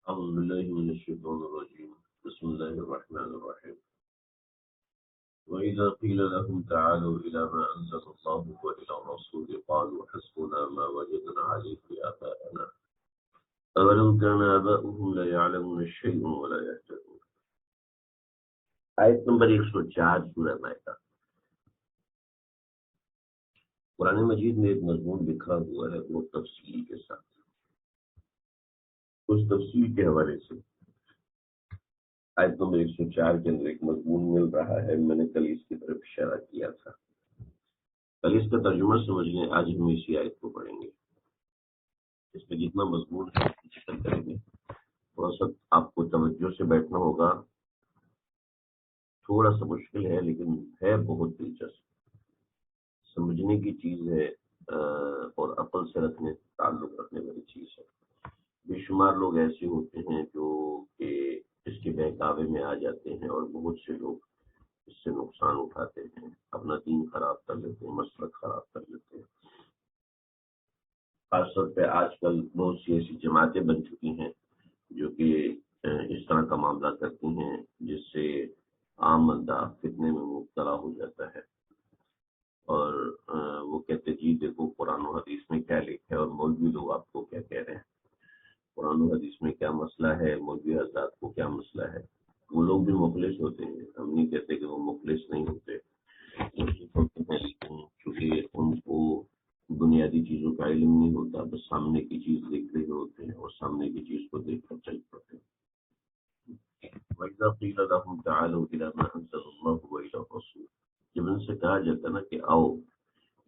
أعوذ بالله من الشيطان الرجيم بسم الله الرحمن الرحيم وإذا قيل لهم تعالوا إلى ما أنزل الله وإلى الرسول قالوا حسبنا ما وجدنا عليه آباءنا أولو كان آباؤهم لا يعلمون شيئا ولا يهتدون آیت نمبر 104 سورہ مائدہ۔ قرآن مجید میں ایک مضمون لکھا ہوا ہے، وہ تفصیل کے ساتھ، اس تفصیل کے حوالے سے آیت نمبر 104 کے اندر ایک مضمون مل رہا ہے۔ میں نے کل اس کی طرف اشارہ کیا تھا، کل اس کا ترجمہ سمجھنے آج ہم اسی آیت کو پڑھیں گے۔ اس میں جتنا مضمون ہے ذکر کریں گے، تھوڑا سا آپ کو توجہ سے بیٹھنا ہوگا، تھوڑا سا مشکل ہے لیکن ہے بہت دلچسپ، سمجھنے کی چیز ہے اور عقل سے تعلق رکھنے والی چیز ہے۔ بے شمار لوگ ایسے ہوتے ہیں جو کہ اس کے بہکاوے میں آ جاتے ہیں اور بہت سے لوگ اس سے نقصان اٹھاتے ہیں، اپنا دین خراب کر لیتے ہیں، مسلک خراب کر لیتے ہیں۔ خاص طور پہ آج کل بہت سی ایسی جماعتیں بن چکی ہیں جو کہ اس طرح کا معاملہ کرتی ہیں جس سے عام بندہ فتنے میں مبتلا ہو جاتا ہے، اور وہ کہتے جی دیکھو قرآن و حدیث میں کیا لکھا ہے اور مولوی لوگ آپ کو کیا کہہ رہے ہیں، قرآن و حدیث میں کیا مسئلہ ہے، مولوی حضرات کو کیا مسئلہ ہے۔ وہ لوگ بھی مخلص ہوتے ہیں، ہم نہیں کہتے کہ وہ مخلص نہیں ہوتے، مخلص ہوتے ہیں، لیکن چونکہ ان کو بنیادی چیزوں کا علم نہیں ہوتا، بس سامنے کی چیز دیکھ رہے ہوتے ہیں اور سامنے کی چیز کو دیکھ کر چل پڑتے ہیں۔ وَإِذَا قِيلَ لَهُمْ تَعَالَوْا إِلَىٰ مَا أَنزَلَ اللَّهُ وَإِلَى الرَّسُولِ، جب ان سے کہا جاتا ہے نا کہ آؤ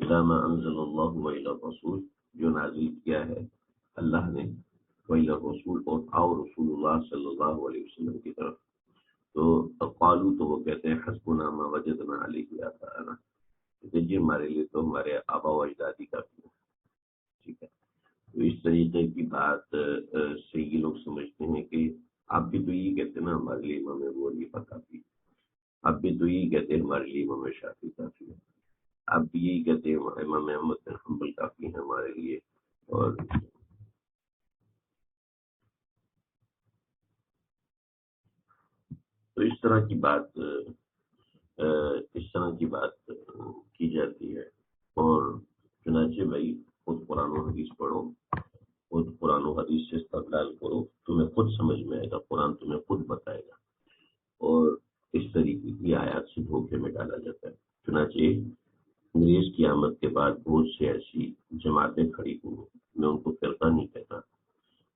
إِلَىٰ مَا أَنزَلَ اللَّهُ وَإِلَى الرَّسُولِ، جو نازل کیا ہے اللہ نے، وَإِلَى الرَّسُولِ، اور آؤ رسول اللہ صلی اللہ علیہ وسلم کی طرف، تو قالو، تو وہ کہتے ہیں حسبنا ما وجدنا علیہ آباءنا، جی ہمارے لیے تو ہمارے آبا و اجداد ہی کافی ہے۔ ٹھیک ہے، تو اس طریقے کی بات سے یہ لوگ سمجھتے ہیں کہ آپ بھی تو یہی کہتے ہیں نا ہمارے لیے امام ابو حنیفہ کافی ہے، آپ بھی تو یہی کہتے ہیں ہمارے لیے امام شافعی کافی ہے، آپ بھی یہی کہتے ہیں امام احمد بن حنبل کافی ہے ہمارے لیے، اور تو اس طرح کی بات کی جاتی ہے۔ اور چنانچہ بھائی خود قرآن و حدیث پڑھو، خود قرآن و حدیث سے استدلال کرو، تمہیں خود سمجھ میں آئے گا، قرآن تمہیں خود بتائے گا، اور اس طریقے کی آیات سے دھوکے میں ڈالا جاتا ہے۔ چنانچہ انگریز کی آمد کے بعد بہت سی ایسی جماعتیں کھڑی ہوئی، میں ان کو فرقہ نہیں کہتا،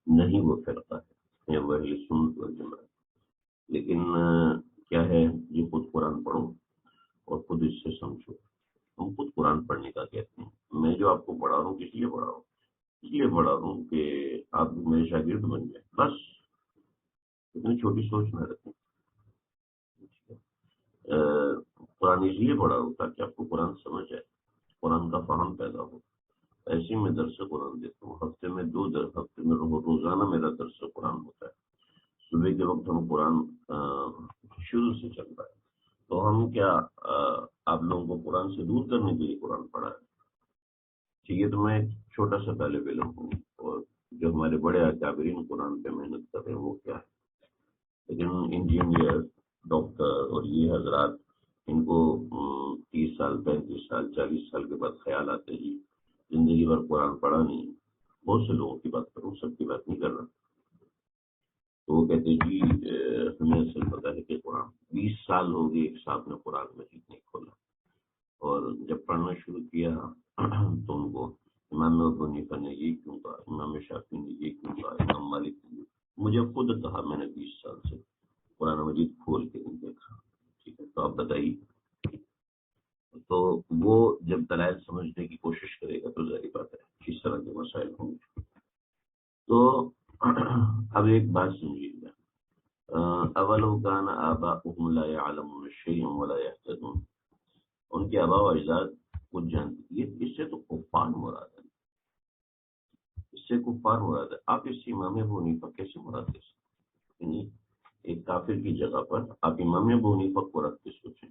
نہیں وہ فرقہ ہے، وہ اہل سنت والجماعت، لیکن کیا ہے، یہ خود قرآن پڑھو اور خود اس سے سمجھو۔ ہم خود قرآن پڑھنے کا کہتے ہیں، میں جو آپ کو پڑھا رہا ہوں کس لیے پڑھا رہا ہوں، اس لیے پڑھا رہا ہوں کہ آپ میرے شاگرد بن جائیں، بس اتنی چھوٹی سوچ نہ رکھیں۔ قرآن اس لیے پڑھا ہوں تاکہ آپ کو قرآن سمجھ آئے، قرآن کا فہم پیدا ہو۔ ایسے میں درس قرآن دیتا ہوں، ہفتے میں 2 درس، ہفتے میں روزانہ میرا درس قرآن ہوتا ہے۔ صبح کے وقت ہم قرآن شروع سے چل رہا ہے، تو ہم کیا آپ لوگوں کو قرآن سے دور کرنے کے لیے قرآن پڑھا ہے؟ ٹھیک ہے، تو میں ایک چھوٹا سا طالب علم ہوں، اور جو ہمارے بڑے اکابرین قرآن پہ محنت کر رہے ہیں وہ کیا ہے، لیکن انجینئر، ڈاکٹر اور یہ حضرات، ان کو 30 سال 35 سال 40 سال کے بعد خیال آتے جی زندگی بھر قرآن پڑھا نہیں۔ بہت سے لوگوں کی بات کروں، سب کی بات نہیں کر رہا، تو وہ کہتے جی ہمیں اصل پتہ ہے کہ قرآن 20 سال ہو گئے ایک صاحب نے قرآن مجید نہیں کھولا، اور جب پڑھنا شروع کیا تو ان کو امام ابو حنیفہ نے یہ کیوں کہا، امام شافعی نے یہ کیوں کہا، امام مالک نے، مجھے خود کہا، میں نے 20 سال سے قرآن مجید کھول کے نہیں دیکھا۔ ٹھیک ہے، تو آپ بتائیے، تو وہ جب دلائل سمجھنے کی کوشش کرے گا تو ظاہر بات ہے اس طرح کے مسائل ہوں گے۔ تو اب ایک بات سمجھیے گا، اولو کان آباؤہم لا یعلمون شیئا ولا یہتدون، ان کے آبا و اجداد کچھ جانتے، اس سے تو کفار مراد ہے، اس سے کفار مراد ہے۔ آپ اس سے امام ابو حنیفہ کیسے مراد دے سکتے ہیں؟ ایک کافر کی جگہ پر آپ امام ابو حنیفہ کو رکھ کے سوچیں،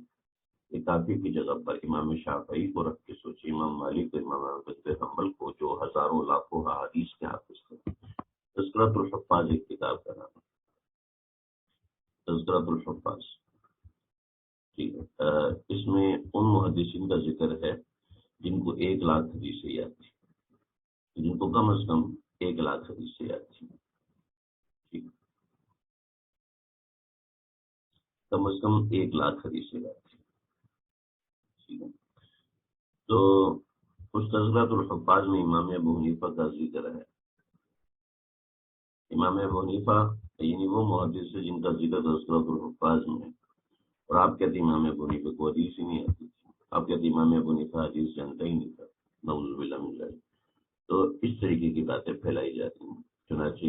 ایک کافر کی جگہ پر امام شافعی کو رکھ کے سوچیں، امام مالک اور امام احمد بن حنبل کو، جو ہزاروں لاکھوں احادیث کے حافظ تھے، اس تذکرۃ الحفاظ ایک کتاب کا نام ہے، تذکرۃ الحفاظ. ٹھیک ہے. اس میں ان محدثین کا ذکر ہے جن کو 1,00,000 حدیثیں یاد تھی، جن کو کم از کم 1,00,000 حدیثیں یاد تھی. ٹھیک ہے. کم از کم 1,00,000 حدیثیں یاد تھی. ٹھیک ہے. تو اس تذکرۃ الحفاظ میں امام ابو حنیفہ کا ذکر ہے. امام ابو حنیفہ یعنی وہ محدث ہے جن کا ذکر تذکرۃ الحفاظ میں ہے. اور آپ کہتے امام ابو حنیفہ کو حدیث ہی نہیں آتی تھی، آپ کہتے امام ابو حنیفہ حدیث جانتا ہی نہیں تھا. نعوذ باللہ من ذلک. تو اس طریقے کی باتیں پھیلائی جاتی ہیں. چنانچہ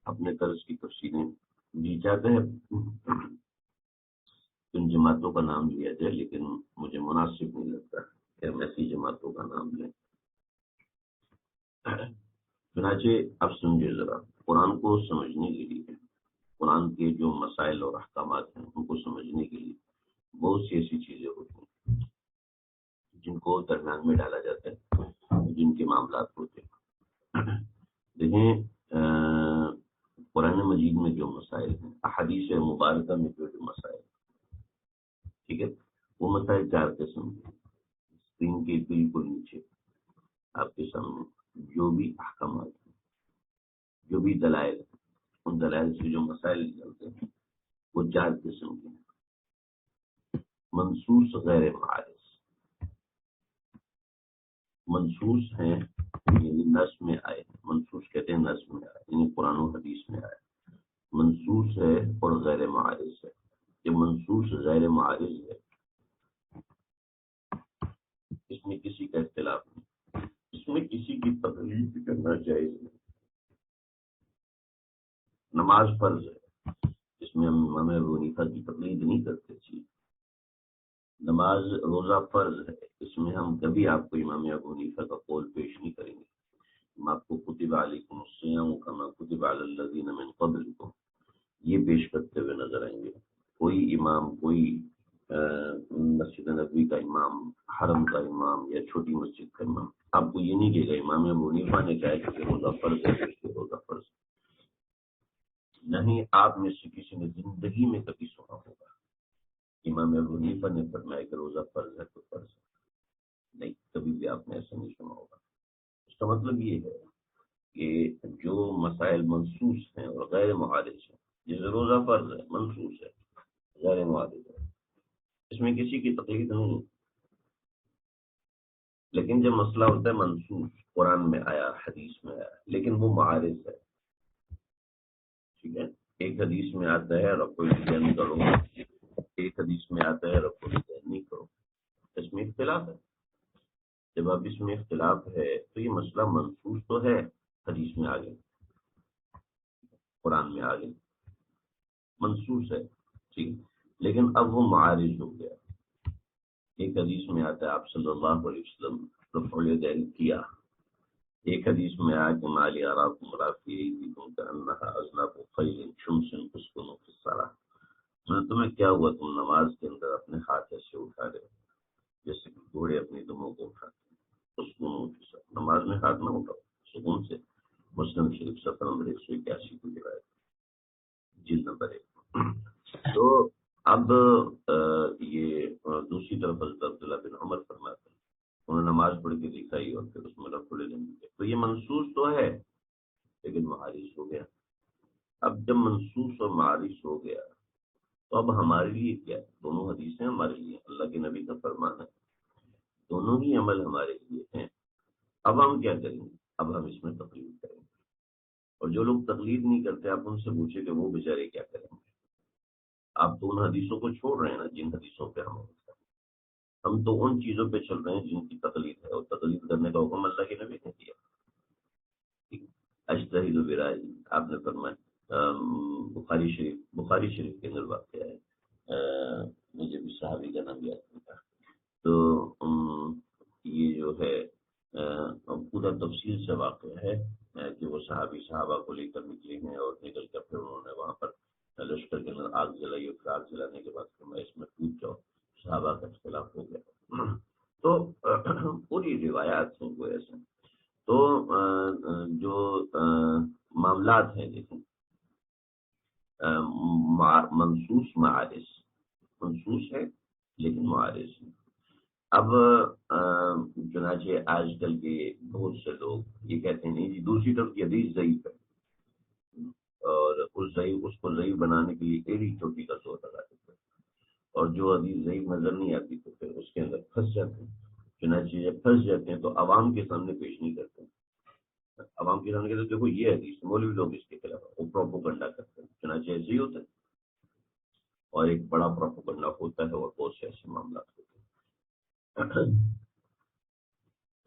اپنے طرز کی تفصیلیں دی جاتے ہیں. ان جماعتوں کا نام لیا جائے، لیکن مجھے مناسب نہیں لگتا کہ ہم ایسی جماعتوں کا نام لیں. چنانچہ اب سمجھے ذرا، قرآن کو سمجھنے کے لیے، قرآن کے جو مسائل اور احکامات ہیں ان کو سمجھنے کے لیے بہت سی ایسی چیزیں ہوتی ہیں جن کو درمیان میں ڈالا جاتا ہے، جن کے معاملات ہوتے ہیں. دیکھیں، قرآن مجید میں جو مسائل ہیں، احادیث مبارکہ میں جو مسائل ہیں، ٹھیک ہے، وہ مسائل 4 قسم کے. اسکرین کے بالکل نیچے آپ کے سامنے جو بھی احکامات ہیں، جو بھی دلائل ہیں، ان دلائل سے جو مسائل نکلتے ہیں وہ 4 قسم کے ہیں. منصوص غیر معارض. منصوص ہیں یعنی نص میں آئے، منصوص کہتے ہیں نص میں آئے یعنی قرآن و حدیث میں آئے. منصوص ہے اور غیر معارض ہے. یہ منصوص غیر معارض ہے، اس میں کسی کا اختلاف نہیں، اس میں کسی کی تقلید کرنا جائز نہیں. نماز فرض ہے، اس میں ہم امام ابو حنیفہ کی تقلید نہیں کرتے تھے. نماز روزہ فرض ہے، اس میں ہم کبھی آپ کو امام ابو حنیفہ کا قول پیش نہیں کریں گے. ہم آپ کو کتب علیکم الصیام کما کتب علی الذین من قبلکم یہ پیش کرتے ہوئے نظر آئیں گے. کوئی امام، کوئی مسجد نبوی کا امام، حرم کا امام یا چھوٹی مسجد کا امام آپ کو یہ نہیں کہے گا امام ابو حنیفہ نے کہا کہ روزہ فرض ہے، اس لیے روزہ فرض ہے. نہیں، آپ میں سے کسی نے زندگی میں کبھی سنا ہوگا امام ابو حنیفہ نے فرمایا کہ روزہ فرض ہے تو فرض ہے. نہیں، کبھی بھی آپ نے ایسا نہیں سنا ہوگا. اس کا مطلب یہ ہے کہ جو مسائل منصوص ہیں اور غیر معارض ہیں، جیسے روزہ فرض ہے، منصوص ہے، غیر معارض ہے، اس میں کسی کی تقلید نہیں. لیکن جب مسئلہ ہوتا ہے منصوص، قرآن میں آیا، حدیث میں آیا، لیکن وہ معارض ہے، ٹھیک ہے، ایک حدیث میں آتا ہے رب الدین کرو، ایک حدیث میں آتا ہے رب الدین نہیں کرو، اس میں اختلاف ہے. جب اب اس میں اختلاف ہے تو یہ مسئلہ منصوص تو ہے، حدیث میں آگے، قرآن میں آگے منصوص ہے، ٹھیک، لیکن اب وہ معارض ہو گیا. ایک حدیث میں آتا ہے آپ صلی اللہ علیہ وسلم رفع الیدین کیا، ایک حدیث میں آیا کہ مالی اراکم رافعی ایدیکم کأنہا اذناب خیل شمس تسکن فی الصلاۃ. تمہیں کیا ہوا، تم نماز کے اندر اپنے ہاتھ ایسے اٹھا رہے ہو جیسے کہ گھوڑے اپنی دموں کو اٹھاتے ہیں. سکون فی الصلاۃ، نماز میں ہاتھ نہ اٹھاؤ، سکون سے. مسلم شریف صفحہ نمبر 181 کی روایت، جلد نمبر 1. تو اب یہ دوسری طرف حضرت عبداللہ بن عمر فرماتے ہیں، انہوں نے نماز پڑھ کے دکھائی اور پھر اس میں رفع الیدین کیا. تو یہ منصوص تو ہے لیکن معارض ہو گیا. اب جب منصوص اور معارض ہو گیا تو اب ہمارے لیے کیا؟ دونوں حدیثیں ہمارے لیے، اللہ کے نبی کا فرمان ہے، دونوں ہی عمل ہمارے لیے ہیں. اب ہم کیا کریں گے؟ اب ہم اس میں تقلید کریں گے. اور جو لوگ تقلید نہیں کرتے آپ ان سے پوچھیں کہ وہ بیچارے کیا کریں گے. آپ تو ان حدیثوں کو چھوڑ رہے ہیں نا جن حدیثوں پہ ہم تو ان چیزوں پہ چل رہے ہیں جن کی تقلید ہے، اور تقلید کرنے کا حکم اللہ کے نبی نے دیا. اجتہد برائے آپ نے فرمایا. بخاری شریف کے اندر واقعہ ہے، مجھے بھی صحابی کا نام یاد نہیں تھا. تو یہ جو ہے پورا تفصیل سے واقعہ ہے کہ وہ صحابہ کو لے کر نکلے ہیں اور نکل کر پھر انہوں نے وہاں پر لشکر کے اندر آگ جلائی، اور پھر آگ جلانے کے بعد پھر میں اس میں ٹوٹ جاؤ، صحابہ کا اختلاف ہو گیا. تو پوری روایات ہیں وہ ایسے. تو جو معاملات ہیں لیکن منصوص معارض، منصوص ہے لیکن معارض ہے۔ اب چنانچہ آج کل کے بہت سے لوگ یہ کہتے ہیں نہیں جی دوسری طرف کی حدیث ضعیف ہے، اور اس کو ضعیف بنانے کے لیے ایڑی چوٹی کا زور لگا دیتے ہیں، اور جو حدیث ضعیف نظر نہیں آتی تو پھر اس کے اندر پھنس جاتے ہیں۔ چنانچہ جب پھنس جاتے ہیں تو عوام کے سامنے پیش نہیں کرتے ہیں، عوام کے سامنے کہتے ہیں دیکھو یہ حدیث، مولوی لوگ اس کے خلاف وہ پروپوگنڈا کرتے ہیں، چنانچہ ایسے ہی ہوتا ہے، اور ایک بڑا پروپوگنڈا ہوتا ہے اور بہت سے ایسے معاملات ہوتے ہیں۔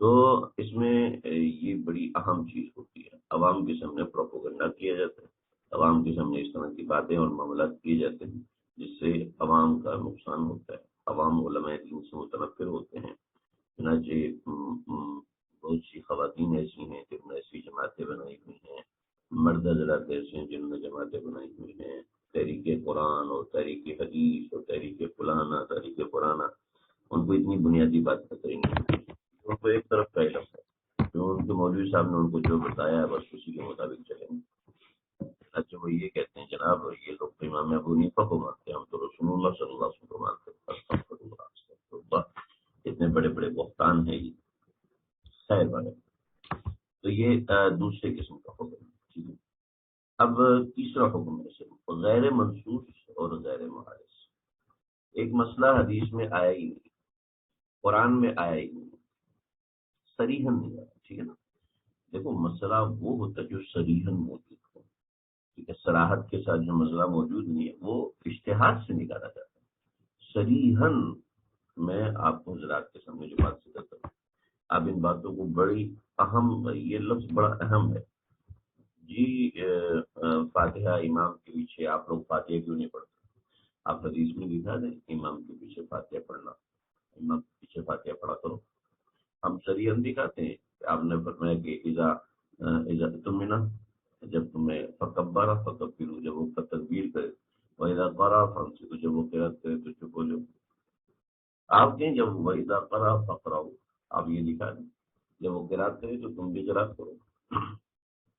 تو اس میں یہ بڑی اہم چیز ہوتی ہے، عوام کے سامنے پروپوگنڈا کیا جاتا ہے، عوام کے سامنے اس طرح کی باتیں اور معاملات کیے جاتے ہیں جس سے عوام کا نقصان ہوتا ہے، عوام علماء دین سے متنفر ہوتے ہیں۔ چنانچہ بہت سی خواتین ایسی ہیں جنہوں نے ایسی جماعتیں بنائی ہوئی ہیں، مرد حضرات ایسے ہیں جنہوں نے جماعتیں بنائی ہوئی ہیں، تحریک قرآن اور تحریک حدیث اور تحریک فلانا تحریک قرآن، ان کو اتنی بنیادی بات پتہ ہی نہیں، ان کو ایک طرف کا علم ہے، جو ان کے مولوی صاحب نے ان کو جو بتایا ہے بس اسی کے مطابق چلیں گے۔ اچھا وہ یہ کہتے ہیں جناب یہ لوگ تو امام ابو حنیفہ کو مانتے ہیں، ہم تو رسول اللہ صلی اللہ علیہ وسلم کو مانتے ہیں، استغفر اللہ، اتنے بڑے بڑے بہتان ہیں یہ، خیر بڑے۔ تو یہ دوسرے قسم کا حکم ہے۔ اب تیسرا حکم ہے غیر منصوص اور غیر معارض۔ ایک مسئلہ حدیث میں آیا ہی نہیں، قرآن میں آیا ہی نہیں، صریحاً نہیں آیا، ٹھیک ہے نا۔ دیکھو مسئلہ وہ ہوتا ہے جو صریحاً موجود ہو، ٹھیک ہے، صراحت کے ساتھ جو مسئلہ موجود نہیں ہے وہ اجتہاد سے نکالا جاتا ہے۔ صریحاً میں آپ کو حضرات کے سامنے جو بات ذکر کروں، آپ ان باتوں کو بڑی اہم، یہ لفظ بڑا اہم ہے جی۔ فاتحہ امام کے پیچھے آپ لوگ فاتحہ کیوں نہیں پڑھتے؟ آپ حدیث میں دکھا دیں امام کے پیچھے فاتحہ پڑھنا، امام کے پیچھے فاتحہ پڑھا کرو۔ ہم شریعت دکھاتے ہیں کہ آپ نے فرمایا کہ اذا تمنا، جب تمہیں فکبر فکبروا، جب وہ تکبیر کرے، وَإِذَا قَرَأَ فَانصِتُوا، جب وہ قرأت کرے تو چپ ہو جاؤ۔ آپ کہیں جب وَإِذَا قَرَأَ فَاقْرَؤُوا، آپ یہ دکھا دیں جب وہ قرأت کرے تو تم بھی قرأت کرو،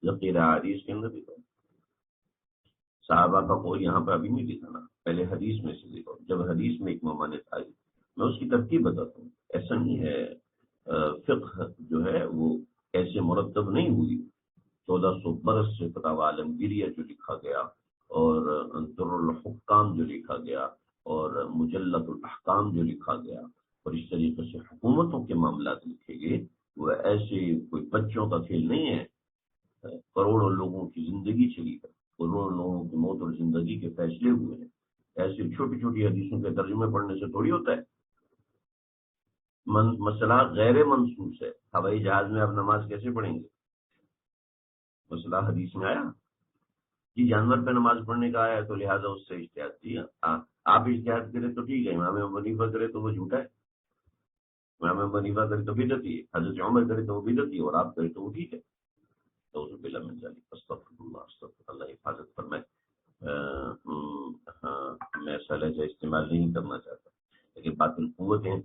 جب قراءت حدیث کے اندر دکھاؤ۔ صحابہ کا قول یہاں پہ ابھی نہیں دکھانا، پہلے حدیث میں سے دکھاؤ، جب حدیث میں ایک ممانعت آئی میں اس کی ترتیب بتاتا ہوں۔ ایسا نہیں ہے، فقہ جو ہے وہ ایسے مرتب نہیں ہوئی۔ 1400 برس سے فتاوی عالمگیریہ جو لکھا گیا، اور در الحکام جو لکھا گیا، اور مجلۃ الاحکام جو لکھا گیا، اور اس طریقے سے حکومتوں کے معاملات لکھے گئے، وہ ایسے کوئی بچوں کا کھیل نہیں ہے۔ کروڑوں لوگوں کی زندگی چلی ہے، کروڑوں لوگوں کی موت اور زندگی کے فیصلے ہوئے ہیں، ایسی چھوٹی چھوٹی حدیثوں کے ترجمے پڑھنے سے تھوڑی ہوتا ہے۔ مسئلہ غیر منصوص ہے، ہوائی جہاز میں آپ نماز کیسے پڑھیں گے؟ مسئلہ حدیث میں آیا جی، جانور پہ نماز پڑھنے کا آیا تو لہٰذا اس سے اجتہاد کیا۔ آپ اجتہاد کرے تو ٹھیک ہے، امام ابو حنیفہ کرے تو وہ جھوٹا ہے، امام ابو حنیفہ کرے تو بدعتی ہے، حضرت عمر کرے تو وہ بدعتی ہے، اور آپ کرے تو وہ ٹھیک ہے۔ تو باللہ من ذلک، استغفر اللہ، حفاظت فرمائے۔ میں ایسا لہجہ استعمال نہیں کرنا چاہتا، لیکن باطل قوتیں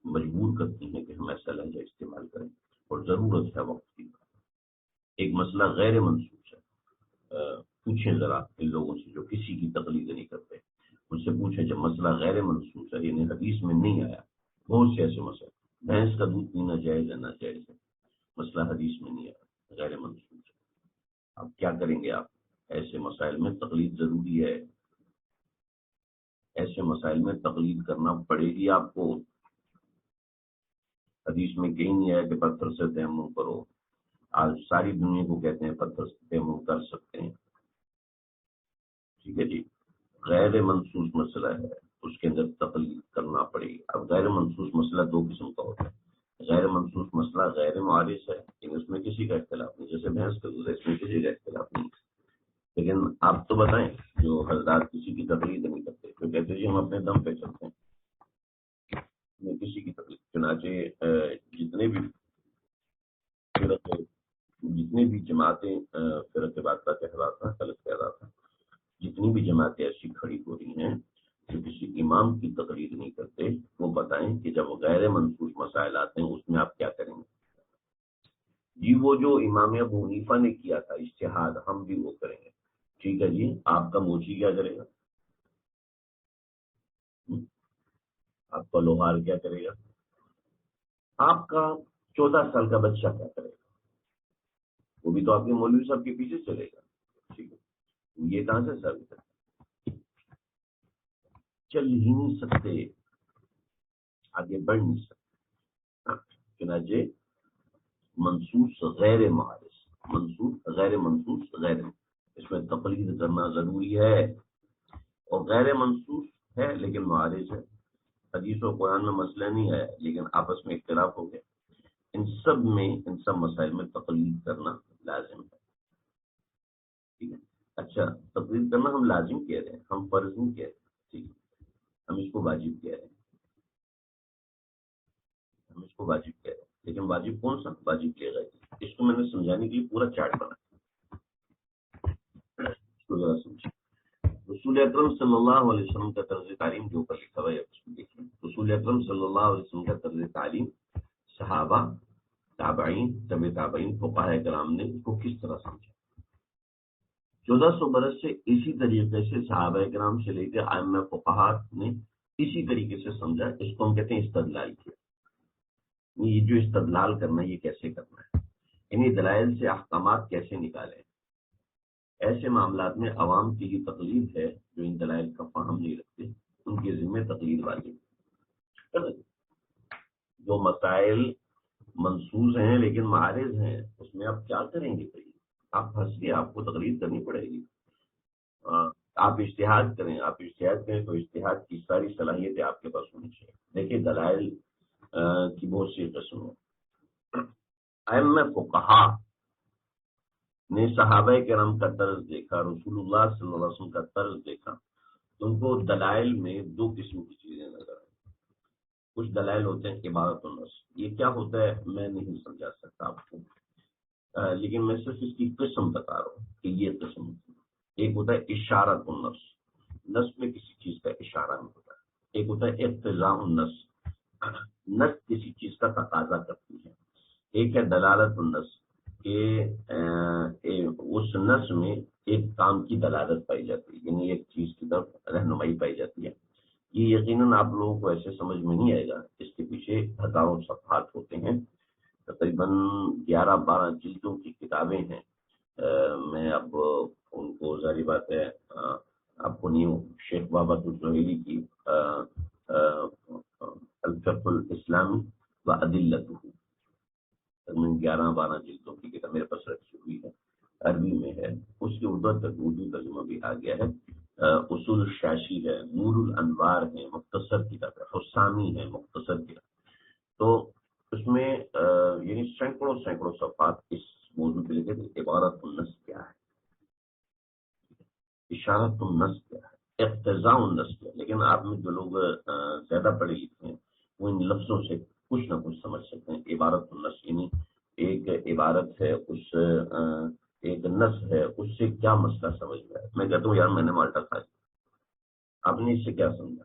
مجبور کرتی ہیں کہ ہم ایسا لہجہ استعمال کریں، اور ضرورت ہے وقت کی۔ ایک مسئلہ غیر منصوص ہے، پوچھیں ذرا ان لوگوں سے جو کسی کی تقلید نہیں کرتے، ان سے پوچھیں جب مسئلہ غیر منصوص ہے، یعنی حدیث میں نہیں آیا، بہت سے ایسے مسئلے، بھینس کا دودھ پینا جائز ہے ناجائز ہے، مسئلہ حدیث میں نہیں آیا، غیر منصوص ہے، اب کیا کریں گے آپ؟ ایسے مسائل میں تقلید ضروری ہے، ایسے مسائل میں تقلید کرنا پڑے گی آپ کو۔ حدیث میں کہیں نہیں آیا کہ پتھر سے تیمم کرو، آج ساری دنیا کو کہتے ہیں پتھر سے تیمم کر سکتے ہیں، ٹھیک ہے جی۔ غیر منصوص مسئلہ ہے، اس کے اندر تقلید کرنا پڑے گی۔ اب غیر منصوص مسئلہ دو قسم کا ہوتا ہے، غیر منصوص مسئلہ غیر معارض ہے، لیکن اس میں کسی کا اختلاف نہیں، جیسے بھینس کا دودھ ہے، اس میں کسی کا اختلاف نہیں، لیکن آپ تو بتائیں جو حضرات کسی کی تقلید نہیں کرتے، جو کہتے ہیں جی ہم اپنے دم پہ چلتے ہیں، کسی کی تقلید۔ چنانچہ جتنے بھی جماعتیں، فرقہ واحدہ کہہ رہا تھا، غلط کہہ رہا تھا، جتنی بھی جماعتیں ایسی کھڑی ہو رہی ہیں جو کسی امام کی تقلید نہیں کرتے، وہ بتائیں کہ جب غیر منصوص مسائل آتے ہیں اس میں آپ کیا کریں گے؟ جی وہ جو امام ابو حنیفہ نے کیا تھا اجتہاد، ہم بھی وہ کریں گے. ٹھیک ہے جی. آپ کا موچی کیا کرے گا؟ آپ کا لوہار کیا کرے گا؟ آپ کا 14 سال کا بچہ کیا کرے گا؟ وہ بھی تو آپ کے مولوی صاحب کے پیچھے چلے گا. ٹھیک ہے. یہ کہاں سے ثابت ہے؟ چل ہی نہیں سکتے، آگے بڑھ نہیں سکتے. چنانچہ منصوص غیر معارض، منصوص غیر منصوص غیر، اس میں تقلید کرنا ضروری ہے. اور غیر منصوص ہے لیکن معارض ہے. حدیث و قرآن میں مسئلہ نہیں ہے لیکن آپس میں اختلاف ہو گیا. ان سب مسائل میں تقلید کرنا لازم ہے. ٹھیک ہے. اچھا، تقلید کرنا ہم لازم کہہ رہے ہیں، ہم فرض نہیں کہہ رہے. ٹھیک ہے. ہم اس کو واجب کہہ رہے ہیں، ہم اس کو واجب کہہ رہے ہیں. لیکن واجب کون سا واجب کہے گا؟ اس کو میں نے سمجھانے کے لیے پورا چارٹ بنا، اس کو ذرا سمجھیں. رسول اکرم صلی اللہ علیہ وسلم کا طرز تعلیم کے اوپر لکھا ہوا ہے، اس کو دیکھیں. رسول اکرم صلی اللہ علیہ وسلم کا طرز تعلیم صحابہ، تابعین، طب تابعین، فقہاء کرام نے اس کو کس طرح سمجھا. 1400 برس سے اسی طریقے سے صحابہ کرام سے لے کے ائمہ فقہاء نے اسی طریقے سے سمجھا. اس کو ہم کہتے ہیں استدلال کیا. یہ جو استدلال کرنا، یہ کیسے کرنا ہے، انہیں دلائل سے احکامات کیسے نکالیں. ایسے معاملات میں عوام کی ہی تقلید ہے جو ان دلائل کا فہم نہیں رکھتے، ان کے ذمہ تقلید واجب ہے. جو مسائل منصوص ہیں لیکن معارض ہیں، اس میں آپ کیا کریں گے بھائی؟ آپ پھنس گئے، آپ کو تقلید کرنی پڑے گی. آپ اجتہاد کریں، آپ اجتہاد کریں تو اجتہاد کی ساری صلاحیتیں آپ کے پاس ہونی چاہیے. دیکھیے دلائل کی بہت سی قسم ہے. ائمہ فقہا نے صحابہ کرام کا طرز دیکھا، رسول اللہ صلی اللہ علیہ وسلم کا طرز دیکھا، تو ان کو دلائل میں دو قسم کی چیزیں نظر آئیں. کچھ دلائل ہوتے ہیں عبارت النص. یہ کیا ہوتا ہے میں نہیں سمجھا سکتا آپ کو، لیکن میں صرف اس کی قسم بتا رہا ہوں کہ یہ قسم ہوتی ہے. ایک ہوتا ہے اشارت النص، نص میں کسی چیز کا اشارہ نہیں ہوتا. ایک ہوتا ہے اقتضاء النص، نص کسی چیز کا تقاضا کرتی ہے. ایک ہے دلالت النص کہ اس نص میں ایک کام کی دلالت پائی جاتی ہے، یعنی ایک چیز کی طرف رہنمائی پائی جاتی ہے. یہ یقیناً آپ لوگوں کو ایسے سمجھ میں نہیں آئے گا، اس کے پیچھے ہزاروں صفحات ہوتے ہیں. تقریباً 11-12 جلدوں کی کتابیں ہیں. میں اب ان کو ظاہری بات ہے آپ کو نہیں. شیخ بابا الزہیلی کی الفقہ الاسلامی و ادلتہ، تقریباً 11-12 جلدوں کی کتاب میرے پاس رکھی ہوئی ہے، عربی میں ہے. اس کے اردو ترجمہ بھی آ گیا ہے. اصول الشاشی ہے، نور الانوار ہے مختصر کتاب ہے، حسامی ہے مختصر کتاب. تو اس میں یعنی سینکڑوں صفحات اس موضوع کے لکھے تھے. عبارت النص کیا ہے، اشارت النص کیا ہے، اقتضاء النص کیا ہے. لیکن آپ میں جو لوگ زیادہ پڑھے لکھے ہیں وہ ان لفظوں سے کچھ نہ کچھ سمجھ سکتے ہیں. عبارت النص یعنی ایک عبارت ہے، اس ایک نص ہے، اس سے کیا مسئلہ سمجھ میں ہے. میں کہتا ہوں یار میں نے مالٹا کھا لیا، آپ نے اس سے کیا سمجھا؟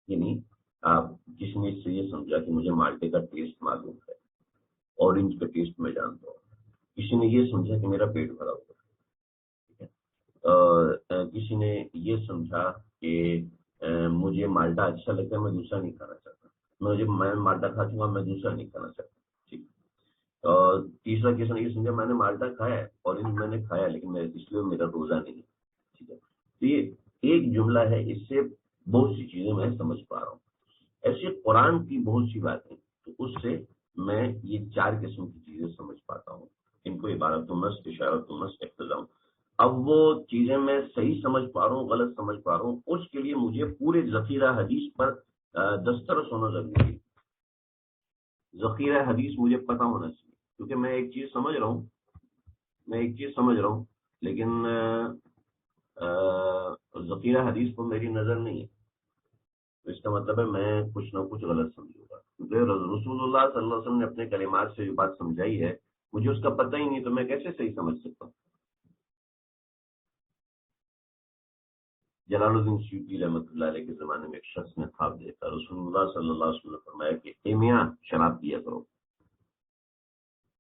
یعنی آپ کسی نے اس سے یہ سمجھا کہ مجھے مالٹے کا ٹیسٹ معلوم ہے، اورنج کا ٹیسٹ میں جانتا ہوں. کسی نے یہ سمجھا کہ میرا پیٹ بھرا ہوا ہے. اور کسی نے یہ سمجھا کہ مجھے مالٹا اچھا لگتا ہے، میں دوسرا نہیں کھانا چاہتا. میں مالٹا کھا چکا، میں دوسرا نہیں کھانا چاہتا. ٹھیک. اور تیسرا کسی نے یہ سمجھا میں نے مالٹا کھایا ہے، اورنج میں نے کھایا لیکن اس لیے میرا روزہ نہیں ہے. ٹھیک ہے. تو یہ ایک جملہ ہے، اس سے بہت سی چیزیں میں سمجھ پا رہا ہوں. ایسے قرآن کی بہت سی باتیں، تو اس سے میں یہ 4 قسم کی چیزیں سمجھ پاتا ہوں. ان کو عبارت النص، اشارت النص، اقتضاء. اب وہ چیزیں میں صحیح سمجھ پا رہا ہوں غلط سمجھ پا رہا ہوں، اس کے لیے مجھے پورے ذخیرہ حدیث پر دسترس ہونا ضروری ہے. ذخیرہ حدیث مجھے پتہ ہونا چاہیے، کیونکہ میں ایک چیز سمجھ رہا ہوں لیکن ذخیرہ حدیث پر میری نظر نہیں ہے. تو اس کا مطلب ہے میں کچھ نہ کچھ غلط سمجھوں گا. کیونکہ رسول اللہ صلی اللہ علیہ وسلم نے اپنے کلمات سے جو بات سمجھائی ہے، مجھے اس کا پتہ ہی نہیں، تو میں کیسے صحیح سمجھ سکتا ہوں. جلال الدین سیوطی رحمۃ اللہ علیہ کے زمانے میں ایک شخص نے خواب دیکھا، رسول اللہ صلی اللہ علیہ وسلم نے فرمایا کہ اے میاں شراب پیا کرو.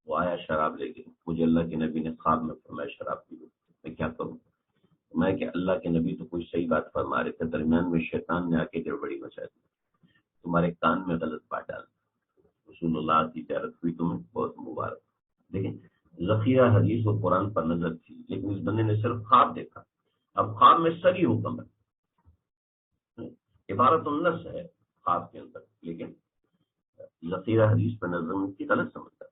وہ آیا شراب لے کے، مجھے اللہ کے نبی نے خواب میں فرمایا شراب پی لو، میں کیا کروں؟ میں کہ اللہ کے نبی تو کوئی صحیح بات فرما رہے تھے، درمیان میں شیطان نے آ کے گڑبڑی مچا دی، تمہارے کان میں غلط بات ڈال، رسول اللہ کی زیارت ہوئی تمہیں بہت مبارک۔ لیکن ذخیرہ حدیث و قرآن پر نظر تھی، لیکن اس بندے نے صرف خواب دیکھا۔ اب خواب میں سری حکم ہے، عبارت النص ہے خواب کے اندر، لیکن ذخیرہ حدیث پر نظر کی غلط سمجھتا ہے۔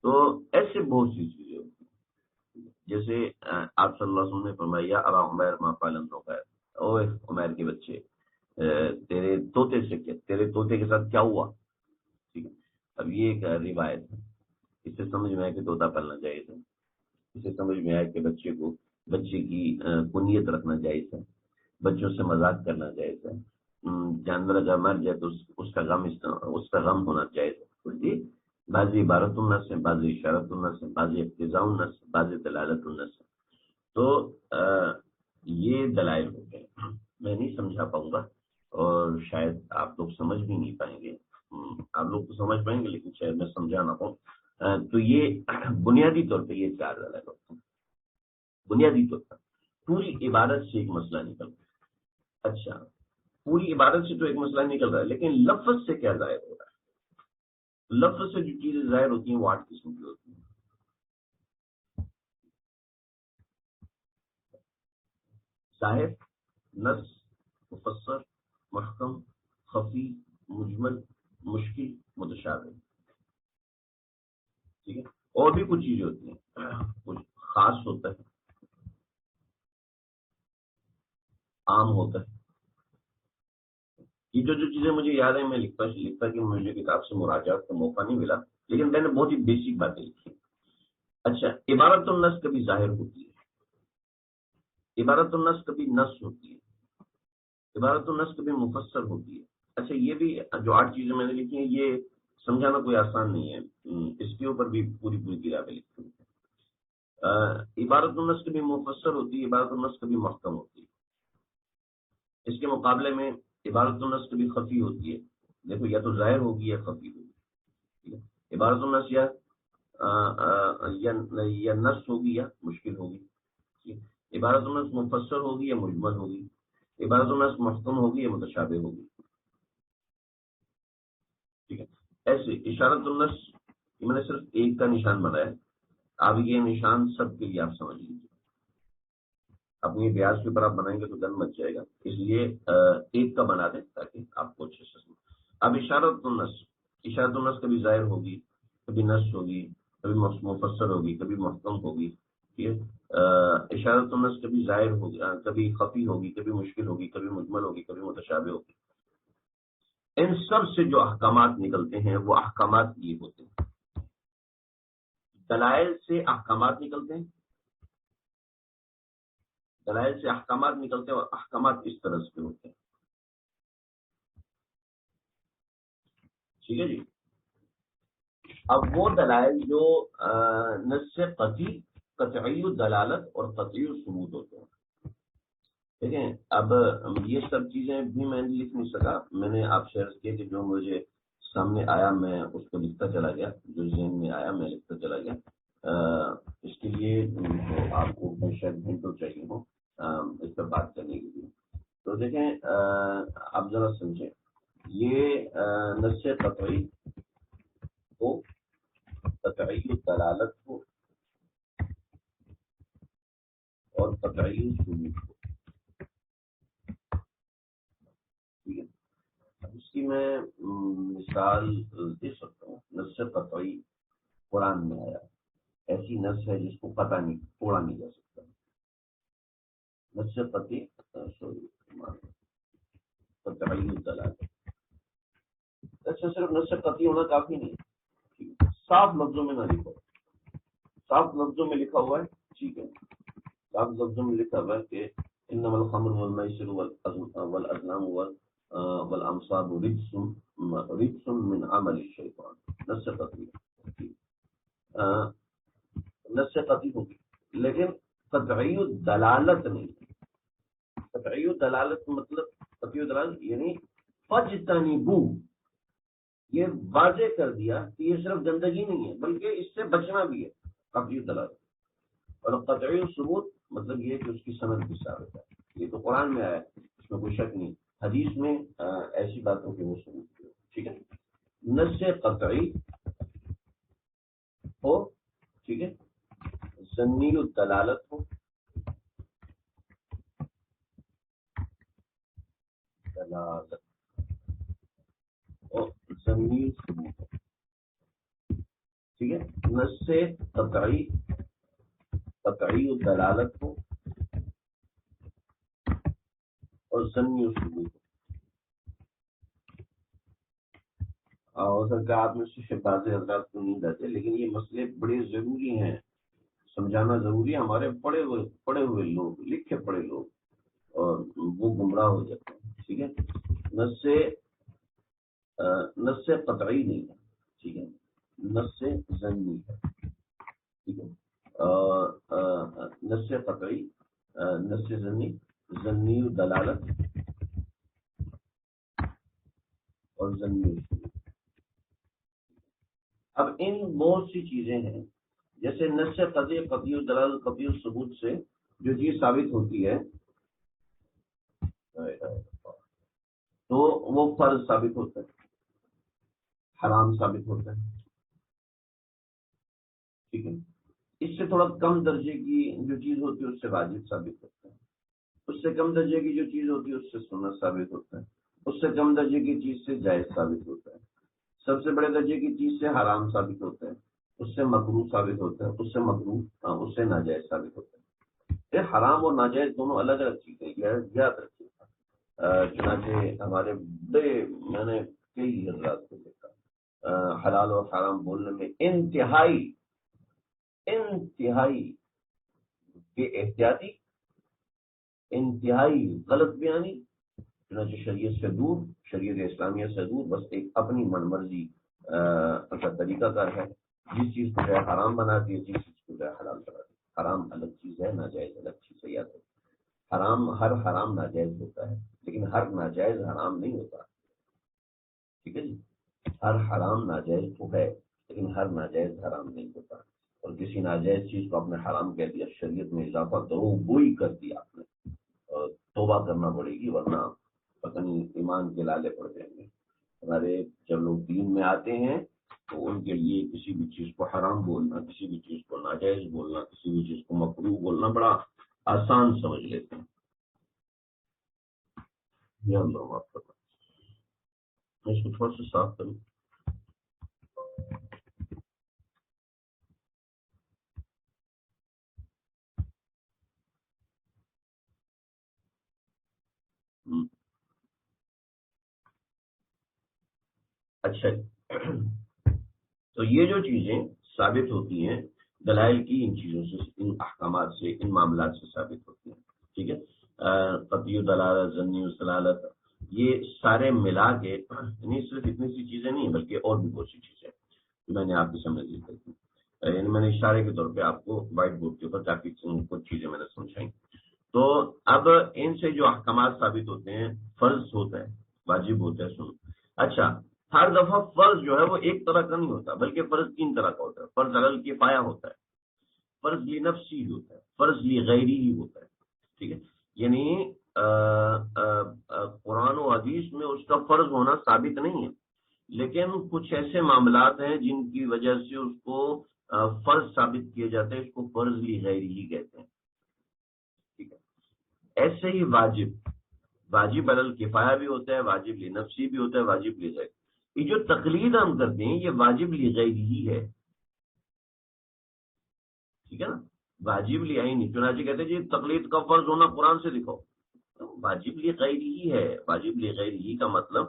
تو ایسے بہت سی چیزیں ہوتی ہیں، جیسے آپ صلی اللہ علیہ وسلم نے فرمایا ابا عمیر ما فعل النغیر، او عمیر کے بچے تیرے طوطے سے کیا، تیرے طوطے کے ساتھ کیا ہوا؟ ٹھیک ہے، اب یہ ایک روایت ہے، اس سے سمجھ میں آیا کہ طوطا پالنا جائز ہے، اس سے سمجھ میں آیا کہ بچے کی کنیت رکھنا جائز ہے، بچوں سے مذاق کرنا جائز ہے، جانور اگر مر جائے تو اس کا غم ہونا جائز ہے۔ بعض عبارت النص ہے، بعض اشارت النص ہے، بعض اقتضاء النص ہے، بعض دلالت النص ہے۔ تو یہ دلائل ہو گئے، میں نہیں سمجھا پاؤں گا اور شاید آپ لوگ سمجھ بھی نہیں پائیں گے، آپ لوگ تو سمجھ پائیں گے لیکن شاید میں سمجھا نہ پاؤں۔ تو یہ بنیادی طور پہ یہ چار دلائل ہوتے ہیں، بنیادی طور پر پوری عبادت سے ایک مسئلہ نکلتا ہے۔ اچھا، پوری عبادت سے تو ایک مسئلہ نکل رہا ہے، لیکن لفظ سے کیا ظاہر ہو رہا ہے؟ لفظ سے جو چیزیں ظاہر ہوتی ہیں وہ 8 قسم کی ہوتی ہیں۔ ظاہر، نص، مفسر، محکم، خفی، مجمل، مشکل، متشابہ، ٹھیک ہے۔ اور بھی کچھ چیزیں ہوتی ہیں، کچھ خاص ہوتا ہے، عام ہوتا ہے۔ یہ جو چیزیں مجھے یاد ہیں میں لکھتا کہ مجھے کتاب سے مراجعات کا موقع نہیں ملا، لیکن میں نے بہت ہی بیسک باتیں لکھی۔ اچھا، عبارت النص کبھی ظاہر ہوتی ہے، عبارت النص کبھی نص ہوتی ہے، عبارت النص کبھی مفسر ہوتی ہے۔ اچھا، یہ بھی جو 8 چیزیں میں نے لکھی ہیں یہ سمجھانا کوئی آسان نہیں ہے، اس کے اوپر بھی پوری کتابیں لکھی ہیں۔ عبارت النص کبھی مفسر ہوتی ہے، عبارت النص کبھی محکم ہوتی ہے۔ اس کے مقابلے میں عبارت النص کبھی خفی ہوتی ہے، دیکھو یا تو ظاہر ہوگی یا خفی ہوگی، ٹھیک ہے؟ عبارت النص یا نص ہوگی یا مشکل ہوگی، ٹھیک ہے؟ عبارت النص مفسر ہوگی یا مجمل ہوگی، عبارت النص محکم ہوگی یا متشابہ ہوگی، ٹھیک ہے۔ ایسے اشارت النص میں نے صرف ایک کا نشان بنایا ہے، اب یہ نشان سب کے لیے آپ سمجھ لیجیے، اپنی ریاض کے اوپر آپ بنائیں گے تو گن مچ جائے گا، اس لیے ایک کا بنا دیں تاکہ آپ کو اچھے سے سمجھ۔ اب اشارت النص کبھی ظاہر ہوگی، کبھی نص ہوگی، کبھی مفسر ہوگی، کبھی محکم ہوگی، ٹھیک ہے۔ اشارت النص کبھی ظاہر ہوگی، کبھی خفی ہوگی، کبھی مشکل ہوگی، کبھی مجمل ہوگی، کبھی متشابہ ہوگی۔ ان سب سے جو احکامات نکلتے ہیں وہ احکامات یہ ہوتے ہیں، دلائل سے احکامات نکلتے ہیں، دلائل سے احکامات نکلتے ہیں اور احکامات اس طرح سے ہوتے ہیں، ٹھیک ہے جی۔ اب وہ دلائل جو نص قطعی دلالت اور قطعی ثبوت ہوتے ہیں، ٹھیک ہے۔ اب یہ سب چیزیں بھی میں لکھ نہیں سکا، میں نے آپ سے عرض کیا کہ جو مجھے سامنے آیا میں اس کو لکھتا چلا گیا، جو ذہن میں آیا میں لکھتا چلا گیا۔ اس کے لیے آپ کو شاید گھنٹوں چاہیے ہو اس پر بات کرنے کے لیے۔ تو دیکھیں، آپ ذرا سمجھیں، یہ نص قطعی کو، قطعی دلالت کو اور قطعی ثبوت کو، ٹھیک ہے۔ اس کی میں مثال دے سکتا ہوں۔ نص قطعی قرآن میں آیا، ایسی نص ہے جس کو قطع نہیں توڑا نہیں جا سکتا، نص قطعی قطعی دلالت۔ اچھا، صرف نص قطعی ہونا کافی نہیں ہے، صاف لفظوں میں نہ لکھو، صاف لفظوں میں لکھا ہوا ہے، ٹھیک ہے، صاف لفظوں میں لکھا ہوا ہے کہ انما الخمر والمیسر والازلام والانصاب رجس من عمل الشیطان، نص قطعی، نص قطعی ہوگی، لیکن قطعی دلالت نہیں۔ قطعی دلالت مطلب، قطعی دلالت یعنی فجتنبو، یہ واضح کر دیا کہ یہ صرف گندگی نہیں ہے بلکہ اس سے بچنا بھی ہے قطعی دلالت. اور قطعی ثبوت مطلب یہ کہ اس کی سند بھی ثابت ہے. یہ تو قرآن میں آیا ہے، اس میں کوئی شک نہیں. حدیث میں ایسی باتوں کے وہ ثبوت کی. ٹھیک ہے، نص قطعی ہو، ٹھیک ہے، ضمنی الدلالت ہو، دلالت اور ضمنی ثبوت ہو. ٹھیک ہے، نص قطعی، قطعی الدلالت ہو اور ضمنی ثبوت ہو. ہو سکتا ہے آپ میں سے بعض حضرات کو نہیں رہتے، لیکن یہ مسئلے بڑے ضروری ہیں، سمجھانا ضروری ہے. ہمارے پڑھے ہوئے لوگ، لکھے پڑھے لوگ، اور وہ گمراہ ہو جاتے ہیں. ٹھیک ہے، نص قطعی نہیں ہے، ٹھیک ہے، نص ضمنی ہے. ٹھیک ہے، نص قطعی، نص ضمنی، ضمنی دلالت اور ضمنی ثبوت. اب ان بہت سی چیزیں ہیں، جیسے نص قطعی، قطعی دلالت، قطعی ثبوت سے جو چیز ثابت ہوتی ہے تو وہ فرض ثابت ہوتا ہے، حرام ثابت ہوتا ہے. ٹھیک ہے، اس سے تھوڑا کم درجے کی جو چیز ہوتی ہے اس سے واجب ثابت ہوتا ہے، اس سے کم درجے کی جو چیز ہوتی ہے اس سے سنت ثابت ہوتا ہے، اس سے کم درجے کی چیز سے جائز ثابت ہوتا ہے، سب سے بڑے درجے کی چیز سے حرام ثابت ہوتا ہے، اس سے مکروہ ثابت ہوتا ہے، اس سے مکروہ، اس سے ناجائز ثابت ہوتا ہے. یہ حرام اور ناجائز دونوں الگ الگ چیزیں یاد رکھیے. چنانچہ ہمارے بڑے، میں نے کئی حضرات کو دیکھا حلال اور حرام بولنے میں انتہائی بے احتیاطی، انتہائی غلط بیانی. چنانچہ شریعت سے دور، شریعت اسلامیہ سے دور، بس ایک اپنی من مرضی کا طریقہ کار ہے. جس چیز کو جو ہے حرام بناتی ہے، جس چیز کو جو ہے حلال بناتی ہے. حرام الگ چیز ہے، ناجائز الگ چیز ہے. یاد رکھیں، ہر حرام ناجائز ہوتا ہے لیکن ہر ناجائز حرام نہیں ہوتا. ٹھیک ہے جی، ہر حرام ناجائز تو ہے لیکن ہر ناجائز حرام نہیں ہوتا. اور کسی ناجائز چیز کو آپ نے حرام کہہ دیا، شریعت میں اضافہ درو گوئی کر دیا آپ نے، توبہ کرنا پڑے گی ورنہ پتہ نہیں ایمان کے لالے پڑ جائیں گے. ہمارے جب لوگ دین میں آتے ہیں تو ان کے لیے کسی بھی چیز کو حرام بولنا، کسی بھی چیز کو ناجائز بولنا، کسی بھی چیز کو مکروہ بولنا بڑا آسان سمجھ لیتے ہیں. یہ اللہ معاف کرنا. میں اس کو تھوڑا سا صاف کروں. اچھا، تو یہ جو چیزیں ثابت ہوتی ہیں دلائل کی، ان چیزوں سے، ان احکامات سے، ان معاملات سے ثابت ہوتی ہیں. ٹھیک ہے، قطعی دلالت، ضمنی دلالت، یہ سارے ملا کے نہیں صرف اتنی سی چیزیں نہیں ہیں بلکہ اور بھی بہت سی چیزیں جو میں نے آپ کی سمجھ لی تھی. یعنی میں نے اشارے کے طور پہ آپ کو وائٹ بورڈ کے اوپر کافی کچھ چیزیں میں نے سمجھائی. تو اب ان سے جو احکامات ثابت ہوتے ہیں، فرض ہوتا ہے، واجب ہوتا ہے. سنو، اچھا، ہر دفعہ فرض جو ہے وہ ایک طرح کا نہیں ہوتا بلکہ فرض 3 طرح کا ہوتا ہے. فرض علی الکفایہ ہوتا ہے، فرض لی نفسی ہوتا ہے، فرض لی غیری ہی ہوتا ہے. ٹھیک ہے، یعنی قرآن و حدیث میں اس کا فرض ہونا ثابت نہیں ہے، لیکن کچھ ایسے معاملات ہیں جن کی وجہ سے اس کو فرض ثابت کیے جاتے ہیں، اس کو فرض لی غیری ہی کہتے ہیں. ٹھیک ہے، ایسے ہی واجب علی الکفایہ بھی ہوتا ہے، واجب لی نفسی بھی ہوتا ہے، واجب لی غیری. یہ جو تقلید ہم کرتے ہیں یہ واجب لی غیری ہی ہے. ٹھیک ہے نا، واجب لی عینی. چنانچہ کہتے ہیں جی تقلید کا فرض ہونا قرآن سے دکھاؤ. واجب لی غیری ہی ہے. واجب لی غیری ہی کا مطلب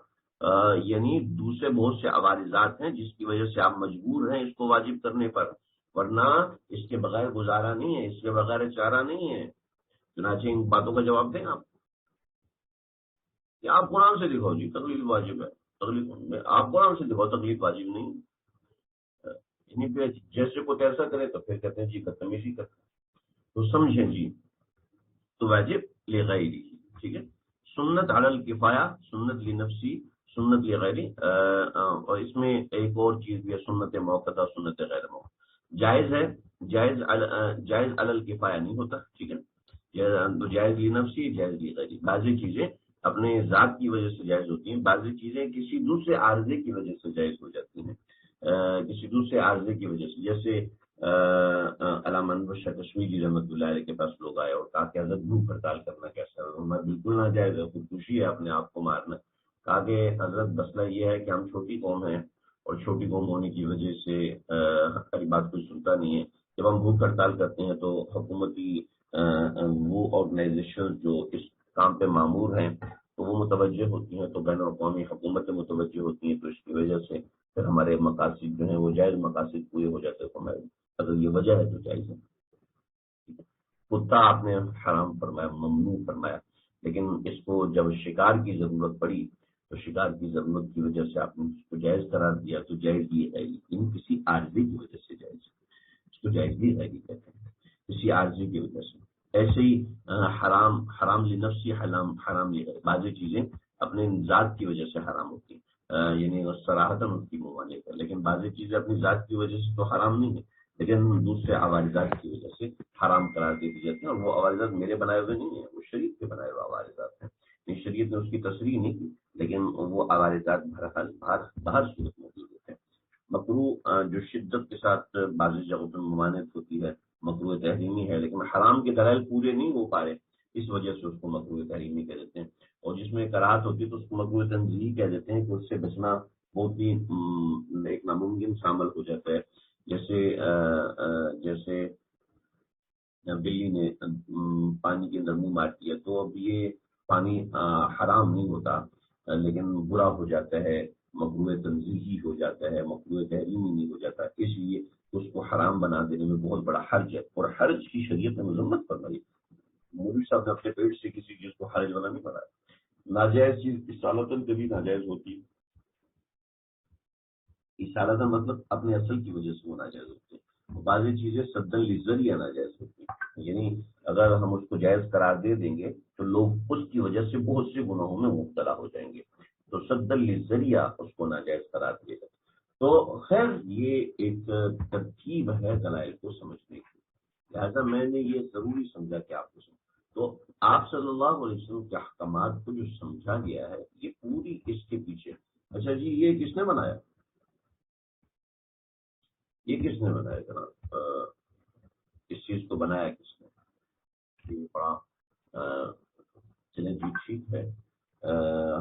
یعنی دوسرے بہت سے عوارضات ہیں جس کی وجہ سے آپ مجبور ہیں اس کو واجب کرنے پر، ورنہ اس کے بغیر گزارا نہیں ہے، اس کے بغیر چارہ نہیں ہے. چنانچہ ان باتوں کا جواب دیں آپ کہ آپ قرآن سے دکھاؤ جی تقلید واجب ہے. تقلید آپ قرآن سے دکھاؤ تقلید واجب نہیں. یعنی پھر جیسے کو تیسا کرے تو پھر کہتے ہیں جی بدتمیزی کرتے. تو سمجھیں جی، تو واجب لغیری. ٹھیک ہے، سنت علی الکفایہ، سنت لنفسی، سنت یہ غیری اور اس میں ایک اور چیز بھی ہے، سنت موقع، سنت غیر موقع جائز ہے، جائز علل کفایہ نہیں ہوتا، ٹھیک ہے، تو جائز لی نفسی، جائز لی غیری، بعضی چیزیں اپنے ذات کی وجہ سے جائز ہوتی ہیں، بعضی چیزیں کسی دوسرے عارضے کی وجہ سے جائز ہو جاتی ہیں، کسی دوسرے عارضے کی وجہ سے، جیسے علامہ انور شاہ کشمیری رحمۃ اللہ علیہ کے پاس لوگ آئے اور کہا کہ حضرت بھوک ہڑتال کرنا کیسا ہے؟ میں بالکل ناجائز ہے، خودکشی ہے اپنے آپ کو مارنا۔ کہا کہ حضرت مسئلہ یہ ہے کہ ہم چھوٹی قوم ہیں اور چھوٹی قوم ہونے کی وجہ سے ہماری بات کوئی سنتا نہیں ہے، جب ہم بھوک ہڑتال کرتے ہیں تو حکومتی وہ آرگنائزیشن جو اس کام پہ معمور ہیں تو وہ متوجہ ہوتی ہیں، تو بین الاقوامی حکومتیں متوجہ ہوتی ہیں، تو اس کی وجہ سے پھر ہمارے مقاصد جو ہیں وہ جائز مقاصد پورے ہو جاتے ہیں۔ اگر یہ وجہ ہے تو جائز ہے۔ کتا آپ نے حرام فرمایا، ممنوع فرمایا، لیکن اس کو جب شکار کی ضرورت پڑی تو شکار کی ضرورت کی وجہ سے آپ نے اس کو جائز قرار دیا، تو جائز یہ ہے، لیکن کسی عارضی کی وجہ سے جائز ہے، اس کو جائز بھی ہے کہتے ہیں، کسی عارضی کی وجہ سے۔ ایسے ہی حرام لنفسی، حرام بعض چیزیں اپنے ذات کی وجہ سے حرام ہوتی ہیں، یعنی صراحتاً اس کی ممانعت ہے، لیکن بعض چیزیں اپنی ذات کی وجہ سے تو حرام نہیں ہے، لیکن دوسرے عوارضات کی وجہ سے حرام قرار دے دی جاتی ہیں، اور وہ عوارضات میرے بنائے ہوئے نہیں ہیں، وہ شریعت کے بنائے ہوئے عوارضات ہیں، شریعت نے اس کی تصریح نہیں کی، لیکن وہ عوارضات بہرحال باہر صورت موجود ہوتے ہیں۔ مکروہ جو شدت کے ساتھ بعض جگہوں پر ممانعت ہوتی ہے، مکروہ تحریمی ہے، لیکن حرام کے دلائل پورے نہیں ہو پا رہے، اس وجہ سے اس کو مکروہ تحریمی کہہ دیتے ہیں، اور جس میں کراہت ہوتی ہے تو اس کو مکروہ تنزیہی کہہ دیتے ہیں، کہ اس سے بچنا بہت ہی ایک ناممکن شامل ہو جاتا ہے، جیسے بلی نے پانی کے اندر منہ مار دیا تو اب یہ پانی حرام نہیں ہوتا، لیکن برا ہو جاتا ہے، مکروہ تنزیہی ہو جاتا ہے، مکروہ تحریمی نہیں ہو جاتا، اس لیے اس کو حرام بنا دینے میں بہت بڑا حرج ہے، اور حرج کی شریعت نے مذمت فرمائی۔ مولوی صاحب نے اپنے پیٹ سے کسی چیز کو حرج بنا نہیں بنایا، ناجائز چیز اصالتاً کبھی ناجائز ہوتی، اصالتاً مطلب اپنے اصل کی وجہ سے وہ ناجائز ہوتی ہے، بعض چیزیں سدن للذریعہ ناجائز ہوتی ہیں، یعنی اگر ہم اس کو جائز قرار دے دیں گے تو لوگ اس کی وجہ سے بہت سے گناہوں میں مبتلا ہو جائیں گے، تو سدن للذریعہ اس کو ناجائز قرار دے گا۔ تو خیر یہ ایک ترکیب ہے دلائل کو سمجھنے کی، لہٰذا میں نے یہ ضروری سمجھا کہ آپ کو تو آپ صلی اللہ علیہ وسلم کے احکامات کو جو سمجھا گیا ہے یہ پوری اس کے پیچھے۔ اچھا جی، یہ کس نے بنایا؟ یہ کس نے بنایا جناب؟ اس چیز کو بنایا کس نے؟ یہ بڑا چلیں جی ٹھیک ہے،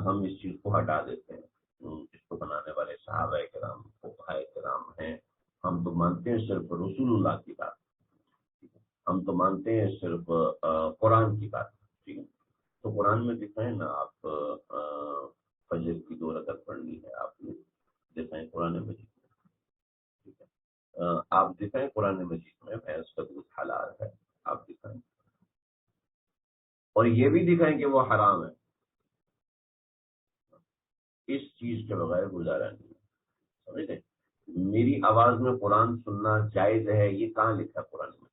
ہم اس چیز کو ہٹا دیتے ہیں، اس کو بنانے والے صحابہ کرام فقہاء کرام ہیں، ہم تو مانتے ہیں صرف رسول اللہ کی بات، ہم تو مانتے ہیں صرف قرآن کی بات، ٹھیک ہے، تو قرآن میں دکھائیں نا آپ، فجر کی 2 رکعت پڑھنی ہے، آپ نے دکھائیں قرآن مجید، ٹھیک ہے، آپ دکھائیں قرآن مجید میں بھینس کا دودھ حلال ہے، آپ دکھائیں، اور یہ بھی دکھائیں کہ وہ حرام ہے، اس چیز کے بغیر گزارا نہیں ہے، سمجھتے؟ میری آواز میں قرآن سننا جائز ہے، یہ کہاں لکھا ہے قرآن میں؟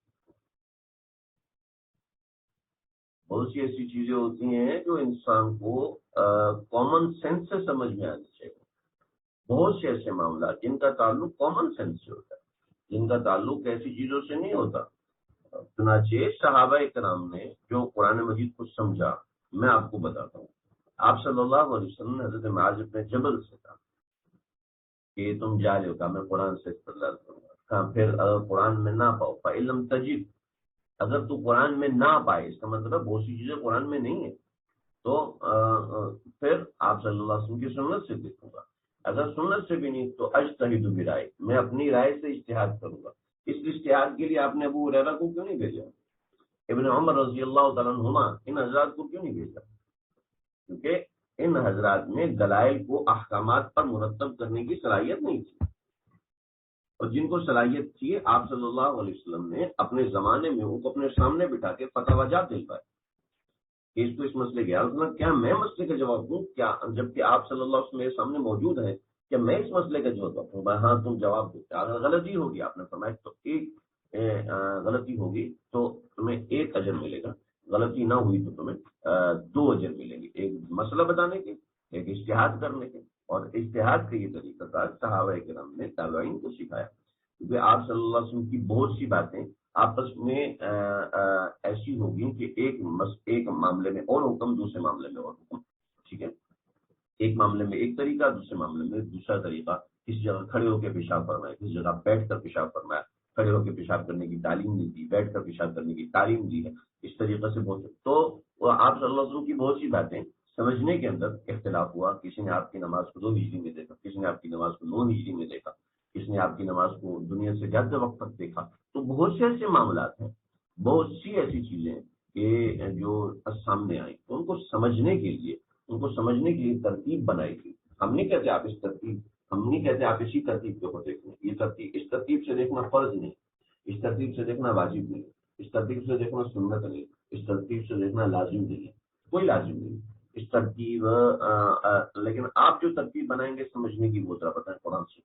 بہت سی ایسی چیزیں ہوتی ہیں جو انسان کو کامن سینس سے سمجھ میں آنی چاہیے، بہت سے ایسے معاملات جن کا تعلق کامن سینس سے ہوتا ہے، جن کا تعلق ایسی چیزوں سے نہیں ہوتا۔ چنانچہ صحابہ کرام نے جو قرآن مجید کو سمجھا، میں آپ کو بتاتا ہوں، آپ صلی اللہ علیہ وسلم نے حضرت معاذ بن جبل سے کہا کہ تم جا رہے ہو، کہا میں قرآن سے استدلال کروں گا، کہا پھر اگر قرآن میں نہ پاؤ فَإِن تجد، اگر تو قرآن میں نہ پائے، اس کا مطلب بہت سی چیزیں قرآن میں نہیں ہے، تو پھر آپ صلی اللہ علیہ وسلم کی سنت سے دیکھوں گا، اگر سنت سے بھی نہیں تو اجتہد برائے، میں اپنی رائے سے اجتہاد کروں گا۔ اس اجتہاد کے لیے آپ نے ابو ہریرہ کو کیوں نہیں بھیجا؟ ابن عمر رضی اللہ تعالیٰ عنہما، ان حضرات کو کیوں نہیں بھیجا؟ کیونکہ ان حضرات میں دلائل کو احکامات پر مرتب کرنے کی صلاحیت نہیں تھی، اور جن کو صلاحیت تھی آپ صلی اللہ علیہ وسلم نے اپنے زمانے میں ان کو اپنے سامنے بٹھا کے فتویٰ جات دلوائے کہ اس کو اس مسئلے کے حل، کیا میں مسئلے کا جواب دوں؟ کیا جبکہ آپ صلی اللہ علیہ وسلم میرے سامنے موجود ہیں، کیا میں اس مسئلے کا جواب دوں؟ ہاں تم جواب دو، اگر غلطی ہوگی آپ نے فرمایا تو ایک غلطی ہوگی تو تمہیں 1 اجر ملے گا، غلطی نہ ہوئی تو تمہیں 2 اجر ملیں گے، ایک مسئلہ بتانے کے، ایک اجتہاد کرنے کے، اجتہاد کا یہ طریقہ کار صحابہ کرام نے تابعین کو سکھایا، کیونکہ آپ صلی اللہ علیہ وسلم کی بہت سی باتیں آپس میں ایسی ہوگی کہ ایک معاملے میں اور حکم، دوسرے معاملے میں اور حکم، ٹھیک ہے، ایک معاملے میں ایک طریقہ، دوسرے معاملے میں دوسرا طریقہ، کسی جگہ کھڑے ہو کے پیشاب فرمایا، کسی جگہ بیٹھ کر پیشاب فرمایا، کھڑے ہو کے پیشاب کرنے کی تعلیم نہیں دی، بیٹھ کر پیشاب کرنے کی تعلیم دی ہے، اس طریقے سے بہت، تو آپ صلی اللہ علیہ وسلم کی بہت سی باتیں سمجھنے کے اندر اختلاف ہوا، کسی نے آپ کی نماز کو 2 ہجری میں دیکھا، کسی نے آپ کی نماز کو 9 ہجری میں دیکھا، کسی نے آپ کی نماز کو دنیا سے زیادہ وقت تک دیکھا، تو بہت سے ایسے معاملات ہیں، بہت سی ایسی چیزیں کہ جو سامنے آئیں، تو ان کو سمجھنے کے لیے ترتیب بنائی گئی۔ ہم نہیں کہتے آپ اس ترتیب، ہم نہیں کہتے آپ اسی ترتیب کو دیکھیں، یہ ترتیب، اس ترتیب سے دیکھنا فرض نہیں، اس ترتیب سے دیکھنا واجب نہیں، اس ترتیب سے دیکھنا سنت نہیں، اس ترتیب سے دیکھنا لازم نہیں ہے، کوئی لازم نہیں اس ترتیب، لیکن آپ جو ترتیب بنائیں گے سمجھنے کی، وہ ذرا بتائیں قرآن سے،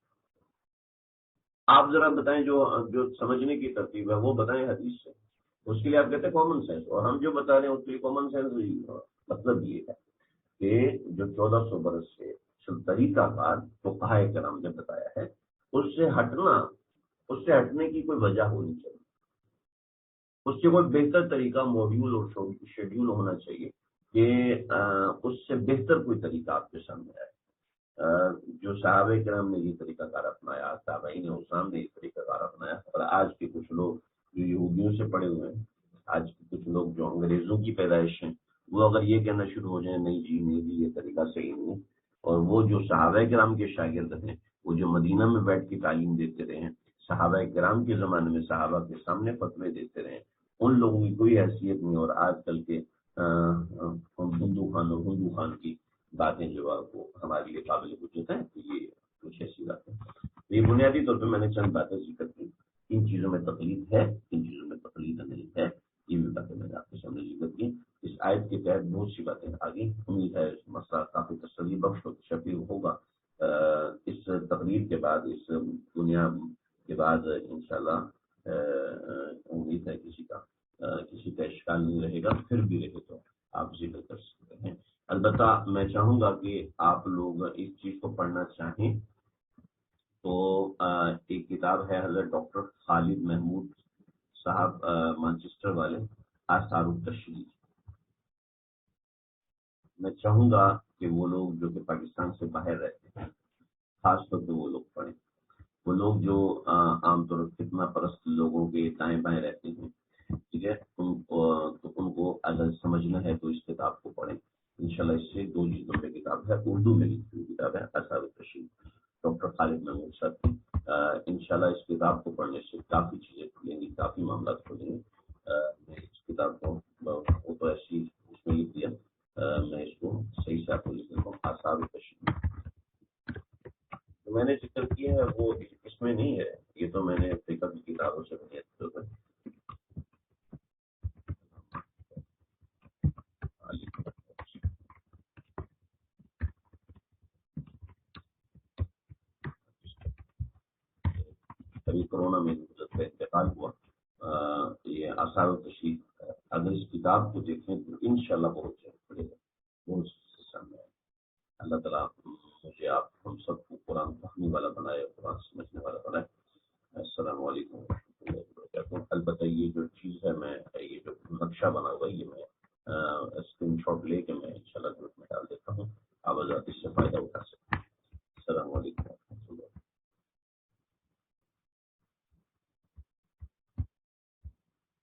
آپ ذرا بتائیں جو سمجھنے کی ترتیب ہے وہ بتائیں حدیث سے، اس کے لیے آپ کہتے ہیں کامن سینس، اور ہم جو بتا رہے ہیں اس کے لیے کامن سینس مطلب یہ ہے کہ جو 1400 برس سے طریقہ کار فقہائے کرام نے بتایا ہے، اس سے ہٹنے کی کوئی وجہ ہونی چاہیے، اس سے کوئی بہتر طریقہ، موڈیول اور شیڈیول ہونا چاہیے کہ اس سے بہتر کوئی طریقہ آپ کے سامنے آئے۔ جو صحابہ کرام نے یہ طریقہ کار اپنایا، تابعین حسام نے یہ طریقہ کار اپنایا، اور آج کے کچھ لوگ جو یہودیوں سے پڑے ہوئے ہیں، آج کے کچھ لوگ جو انگریزوں کی پیدائش ہیں، وہ اگر یہ کہنا شروع ہو جائیں نہیں جی یہ طریقہ صحیح نہیں، اور وہ جو صحابہ کرام کے شاگرد ہیں، وہ جو مدینہ میں بیٹھ کے تعلیم دیتے رہے ہیں، صحابہ کرام کے زمانے میں صحابہ کے سامنے فتوے دیتے رہے، ان لوگوں کی کوئی حیثیت نہیں، اور آج کل کے ہندو خان کی باتیں جو ہے وہ ہمارے لیے قابل حجت ہیں، تو یہ کچھ ایسی باتیں، یہ بنیادی طور پہ میں نے چند باتیں ذکر کی، ان چیزوں میں تقلید ہے، ان چیزوں میں تقلید نہیں ہے، یہ بھی باتیں میں نے آپ کے سامنے ذکر کی۔ اس آیت کے تحت بہت سی باتیں آگے، امید ہے اس مسئلہ کافی تسلی بخش اور شفیع ہوگا۔ اس تقریر کے بعد، اس دنیا کے بعد انشاءاللہ امید ہے کسی کا اشکال نہیں رہے گا، پھر بھی رہے تو آپ ذکر کر سکتے ہیں۔ البتہ میں چاہوں گا کہ آپ لوگ اس چیز کو پڑھنا چاہیں تو ایک کتاب ہے حضرت ڈاکٹر خالد محمود صاحب مانچسٹر والے، آثار التشریح، میں چاہوں گا کہ وہ لوگ جو کہ پاکستان سے باہر رہتے ہیں، خاص طور پہ وہ لوگ پڑھیں، وہ لوگ جو عام طور پر فتنہ پرست لوگوں کے دائیں بائیں رہتے ہیں، ٹھیک ہے، تو ان کو اگر سمجھنا ہے تو اس کتاب کو پڑھیں، انشاءاللہ اس سے 2 جلدوں میں کتاب ہے، اردو میں لکھی ہوئی کتاب ہے، آثار التشریح، ڈاکٹر خالد محمود صاحب کی۔ انشاءاللہ اس کتاب کو پڑھنے سے کافی چیزیں کھلیں گی، کافی معاملات کھلیں گے۔ میں اس کتاب کو، وہ تو ایسی اس میں لکھ دیا، میں اس کو صحیح سے آپ کو لکھ دیتا ہوں، آثار التشریح جو میں نے ذکر کیا ہے وہ اس میں نہیں ہے، یہ تو میں نے فقہ کی کتابوں سے ابھی کورونا میں حضرت کا انتقال ہوا، یہ آثار و تشریح، اگر اس کتاب کو دیکھیں تو انشاءاللہ بہت جلد پڑے گا، بہت سے سامنے آئے۔ اللہ تعالیٰ مجھے آپ ہم سب کو قرآن پڑھنے والا بنائے، قرآن سمجھنے والا بنائے۔ السلام علیکم ورحمۃ اللہ وبرکاتہ۔ البتہ یہ جو چیز ہے، میں یہ جو نقشہ بنا ہوا ہے، یہ میں اسکرین شاٹ لے کے میں انشاءاللہ